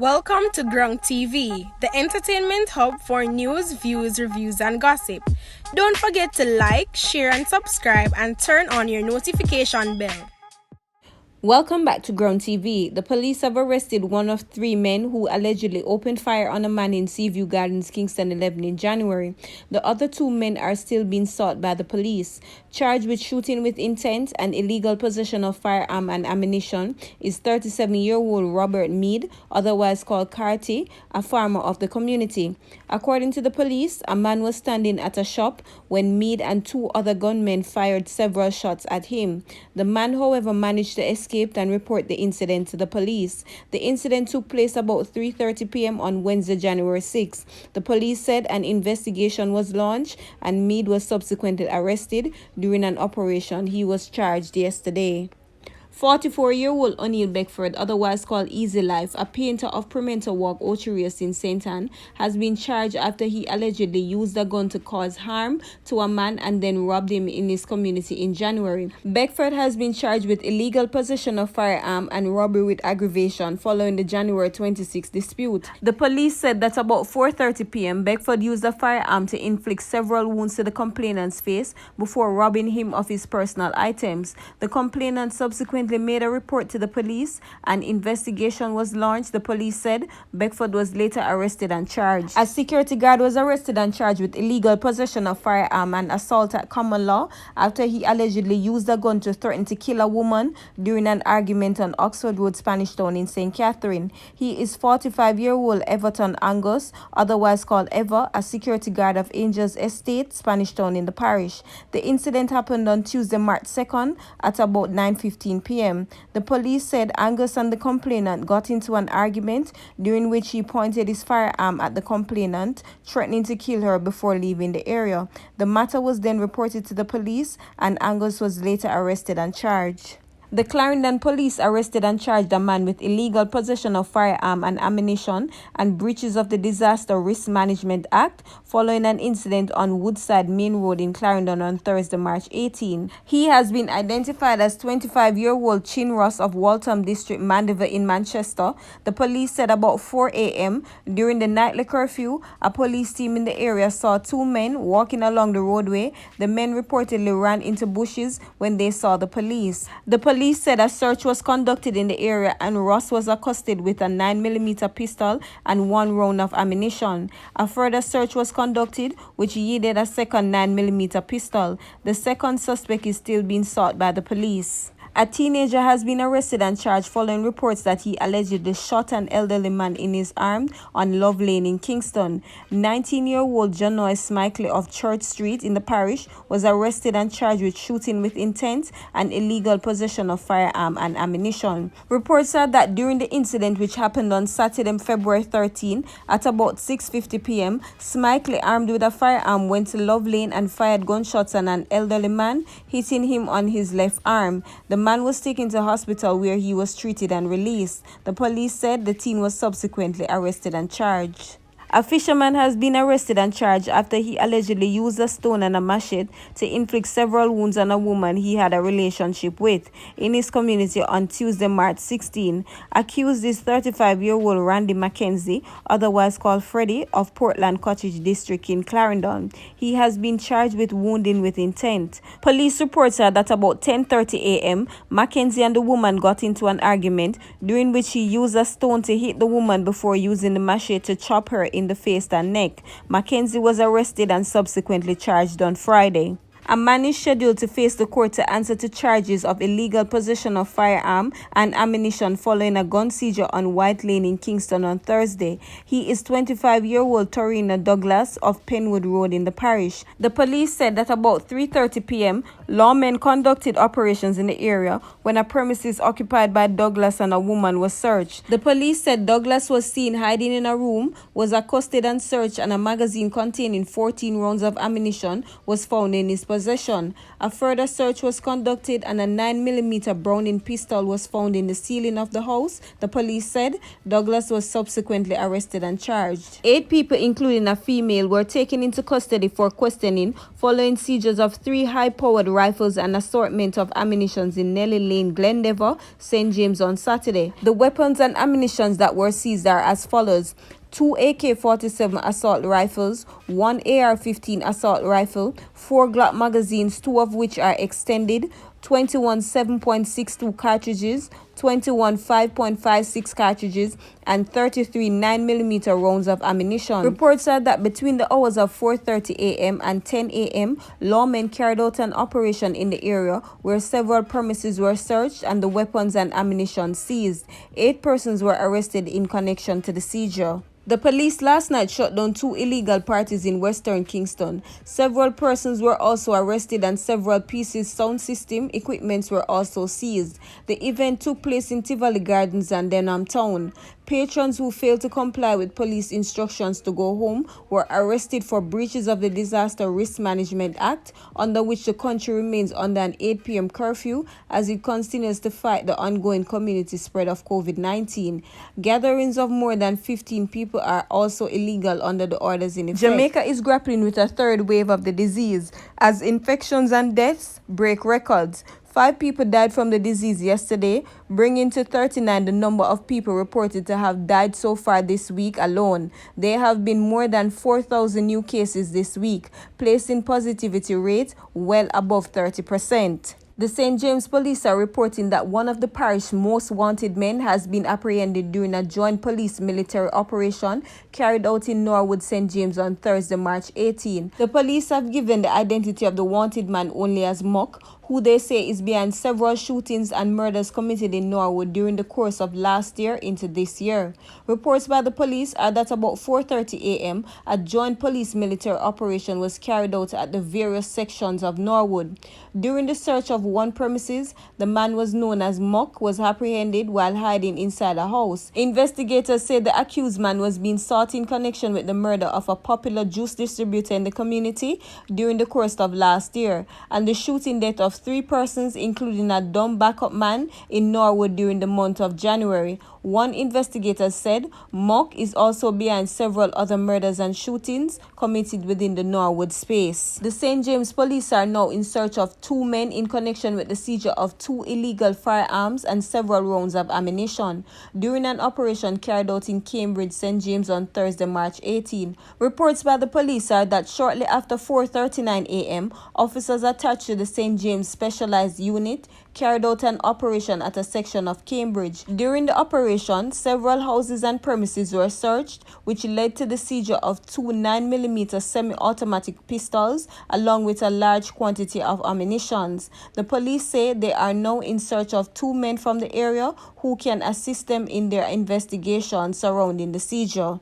Welcome to GRUNG TV, the entertainment hub for news, views, reviews, and gossip. Don't forget to like, share, and subscribe, and turn on your notification bell. Welcome back to GRUNG TV. The police have arrested one of three men who allegedly opened fire on a man in Seaview Gardens, Kingston 11 in January. The other two men are still being sought by the police. Charged with shooting with intent and illegal possession of firearm and ammunition is 37-year-old Robert Mead, otherwise called Carty, a farmer of the community. According to the police, a man was standing at a shop when Mead and two other gunmen fired several shots at him. The man, however, managed to escape and report the incident to the police. The incident took place about 3:30 p.m. on Wednesday, January 6. The police said an investigation was launched and Mead was subsequently arrested during an operation. He was charged yesterday. 44-year-old O'Neill Beckford, otherwise called Easy Life, a painter of Pimento Walk, Ocherius in St. Ann, has been charged after he allegedly used a gun to cause harm to a man and then robbed him in his community in January. Beckford has been charged with illegal possession of firearm and robbery with aggravation following the January 26 dispute. The police said that about 4:30 p.m., Beckford used a firearm to inflict several wounds to the complainant's face before robbing him of his personal items. The complainant subsequently made a report to the police. An investigation was launched. The police said Beckford was later arrested and charged. A security guard was arrested and charged with illegal possession of firearm and assault at common law after he allegedly used a gun to threaten to kill a woman during an argument on Oxford Road, Spanish Town in St. Catherine. He is 45-year-old Everton Angus, otherwise called Eva, a security guard of Angels Estate, Spanish Town in the parish. The incident happened on Tuesday, March 2nd at about 9:15 p.m. The police said Angus and the complainant got into an argument during which he pointed his firearm at the complainant, threatening to kill her before leaving the area. The matter was then reported to the police and Angus was later arrested and charged. The Clarendon police arrested and charged a man with illegal possession of firearm and ammunition and breaches of the Disaster Risk Management Act following an incident on Woodside Main Road in Clarendon on Thursday, March 18. He has been identified as 25-year-old Chin Ross of Waltham District, Mandeville in Manchester. The police said about 4 a.m. during the nightly curfew, a police team in the area saw two men walking along the roadway. The men reportedly ran into bushes when they saw the police. The police said a search was conducted in the area and Ross was accosted with a 9mm pistol and one round of ammunition. A further search was conducted which yielded a second 9mm pistol. The second suspect is still being sought by the police. A teenager has been arrested and charged following reports that he allegedly shot an elderly man in his arm on Love Lane in Kingston. 19-year-old Janoy Smikely of Church Street in the parish was arrested and charged with shooting with intent and illegal possession of firearm and ammunition. Reports are that during the incident, which happened on Saturday, February 13 at about 6:50 p.m., Smikely, armed with a firearm, went to Love Lane and fired gunshots at an elderly man, hitting him on his left arm. The man was taken to hospital where he was treated and released. The police said the teen was subsequently arrested and charged. A fisherman has been arrested and charged after he allegedly used a stone and a machete to inflict several wounds on a woman he had a relationship with in his community on Tuesday, March 16. Accused is 35-year-old Randy Mackenzie, otherwise called Freddie, of Portland Cottage District in Clarendon. He has been charged with wounding with intent. Police reports are that about 10:30 a.m., Mackenzie and the woman got into an argument during which he used a stone to hit the woman before using the machete to chop her in the face and neck. Mackenzie was arrested and subsequently charged on Friday. A man is scheduled to face the court to answer to charges of illegal possession of firearm and ammunition following a gun seizure on White Lane in Kingston on Thursday. He is 25-year-old Torina Douglas of Penwood Road in the parish. The police said that about 3:30 p.m., lawmen conducted operations in the area when a premises occupied by Douglas and a woman was searched. The police said Douglas was seen hiding in a room, was accosted and searched, and a magazine containing 14 rounds of ammunition was found in his possession. possession. A further search was conducted and a 9mm Browning pistol was found in the ceiling of the house, the police said. Douglas was subsequently arrested and charged. 8 people, including a female, were taken into custody for questioning following seizures of 3 high-powered rifles and assortment of ammunition in Nelly Lane, Glendever, St. James on Saturday. The weapons and ammunition that were seized are as follows: 2 AK-47 assault rifles, 1 AR-15 assault rifle, 4 Glock magazines, 2 of which are extended, 21 7.62 cartridges, 21 5.56 cartridges, and 33 9mm rounds of ammunition. Reports are that between the hours of 4:30 a.m. and 10 a.m., lawmen carried out an operation in the area where several premises were searched and the weapons and ammunition seized. 8 persons were arrested in connection to the seizure. The police last night shut down 2 illegal parties in western Kingston. Several persons were also arrested and several pieces sound system equipments were also seized. The event took place in Tivoli Gardens and Denham Town. Patrons who failed to comply with police instructions to go home were arrested for breaches of the Disaster Risk Management Act, under which the country remains under an 8 p.m. curfew as it continues to fight the ongoing community spread of COVID-19. Gatherings of more than 15 people are also illegal under the orders in effect. Jamaica is grappling with a third wave of the disease as infections and deaths break records. 5 people died from the disease yesterday, bringing to 39 the number of people reported to have died so far this week alone. There have been more than 4,000 new cases this week, placing positivity rate well above 30%. The St. James police are reporting that one of the parish's most wanted men has been apprehended during a joint police-military operation carried out in Norwood, St. James on Thursday, March 18. The police have given the identity of the wanted man only as Muck, who they say is behind several shootings and murders committed in Norwood during the course of last year into this year. Reports by the police are that about 4:30 a.m., a joint police-military operation was carried out at the various sections of Norwood. During the search of one premises, the man was known as Muck was apprehended while hiding inside a house. Investigators say the accused man was being sought in connection with the murder of a popular juice distributor in the community during the course of last year, and the shooting death of 3 persons, including a dumb backup man in Norwood during the month of January. One investigator said Muck is also behind several other murders and shootings committed within the Norwood space. The St. James police are now in search of 2 men in connection with the seizure of 2 illegal firearms and several rounds of ammunition during an operation carried out in Cambridge, St. James on Thursday, March 18. Reports by the police are that shortly after 4:39 a.m., officers attached to the St. James Specialized Unit carried out an operation at a section of Cambridge. During the operation, several houses and premises were searched, which led to the seizure of 2 9mm semi-automatic pistols along with a large quantity of ammunition. The police say they are now in search of 2 men from the area who can assist them in their investigation surrounding the seizure.